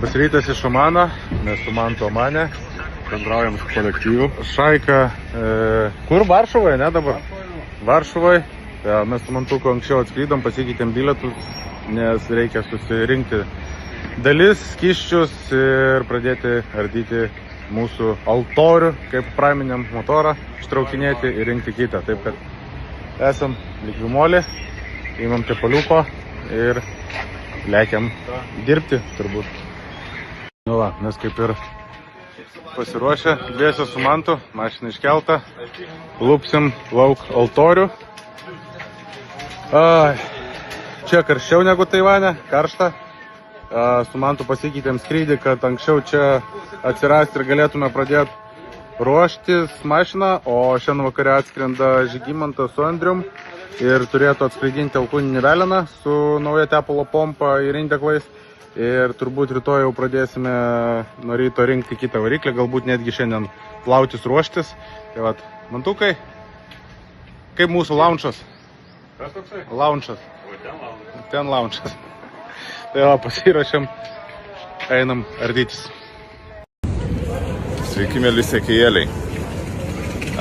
Labas rytas iš Omano, mes su Mantu Omane. Bendraujam su kolektyvu. Šaika, kur Varšuvoje, ne dabar? Varšuvoje. Ja, mes su Mantuku anksčiau atskrydom, pasikeitėm bilietus, nes reikia susirinkti dalis, skysčius ir pradėti ardyti mūsų altorių, kaip praminėm motorą, ištraukinėti ir rinkti kitą. Taip kad esam likvimolį, įmam tepaliuko ir lekiam dirbti turbūt. Nu va, mes kaip ir pasiruošę, dviese su Mantu, mašina iškelta, lupsim lauk altorių. Čia karščiau negu Taivane, karšta. Su Mantu pasikeitėm skrydį, kad anksčiau čia atsirasti ir galėtume pradėti ruoštis mašiną, o šiandien vakare atskrenda Žygimantas su Andrium ir turėtų atskraidinti alkūninį veleną su nauja tepalo pompa ir indeklais. Ir turbūt rytoj jau pradėsime nuo ryto rinkti kitą variklį, galbūt netgi šiandien plautis ruoštis. Tai vat, Mantukai, kaip mūsų launčas? Kas toksai? Launčas. O ten launčas. Ten launčas. Tai va, pasiruošiam, einam ardytis. Sveiki, mėly sekėjėliai.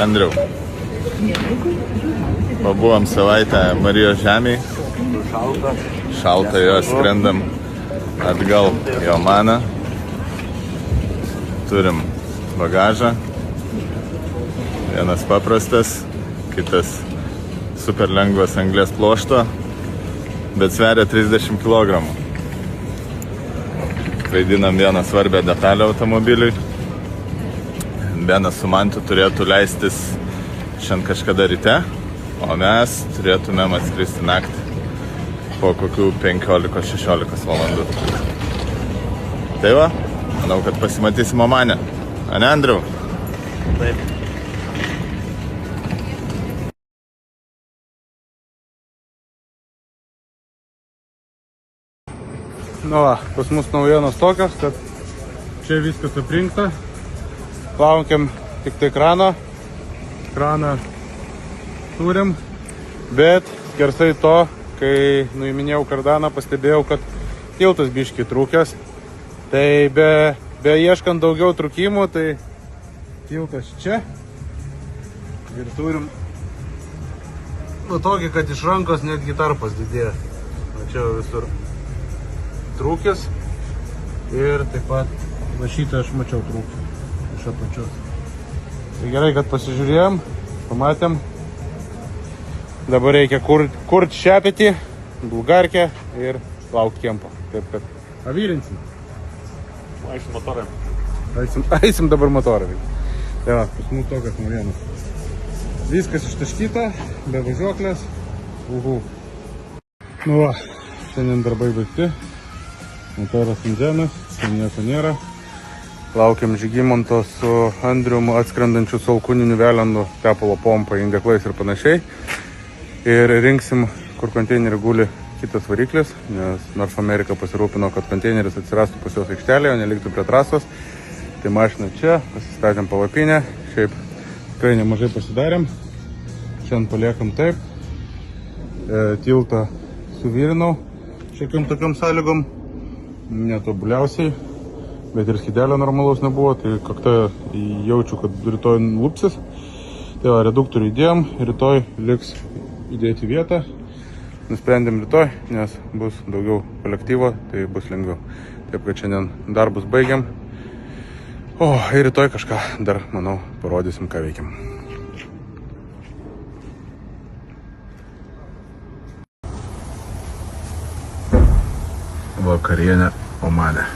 Andriau. Pabuvom savaitę Marijos žemėj. Šalta jo, skrendam atgal į Omaną. Turim bagažą. Vienas paprastas, kitas super lengvas anglės plošto, bet sveria 30 kg. Vaidinam vieną svarbę detalę automobiliui. Benas su Mantu turėtų leistis šiandien kažkada ryte, o mes turėtumėm atskristi naktį po kokių 15-16 valandų. Tai va, manau, kad pasimatysim Omane. Ane, Andriau? Taip. Nu va, pas mus naujienos tokios, kad čia viskas aprinkta. Laukiam tik tai kraną. Kraną turim, bet skersai to, kai nuiminėjau kardaną, pastebėjau, kad tiltas biški trūkęs. Tai be ieškant daugiau trūkimų, tai tiltas čia. Ir turim tokį, kad iš rankos netgi tarpas didėja. Čia visur trūkis. Ir taip pat va šitą aš mačiau trūkį iš apačios. Tai gerai, kad pasižiūrėjom, pamatėm. Dabar reikia kurt šepetį, bulgarkę ir laukti kempo. Taip kad avyrinsim. Aisim motorą. Aisim dabar motorą. Tai va, pas mūsų tokias naujienas. Viskas ištaškyta, be važiuoklės. Nu va, šiandien darbai baigti. Motoras ant žemės, ten nieko nėra. Laukiam Žygimanto su Andrium atskrendančių su alkūniniu velenu, tepalo pompa, indeklais ir panašiai. Ir rinksim, kur konteinerį guli kitas variklis, nes North America pasirūpino, kad konteineris atsirastų pas jos aikštelėje, o neliktų prie trasos. Tai mašina čia, pasistatėm palapinę, šiaip tikrai nemažai pasidarėm. Šiandien paliekam taip. Tiltą suvirinau šiokiam tokiam sąlygom, netobuliausiai, bet ir skidelio normalaus nebuvo, tai kakta jaučiu, kad rytoj lupsis. Tai va, reduktorių įdėjom, rytoj liks įdėti vietą. Nusprendėm rytoj, nes bus daugiau kolektyvo, tai bus lengviau. Taip, kad šiandien darbus baigiam. O, ir rytoj kažką dar, manau, parodysim, ką veikiam. Vakarienė Omane.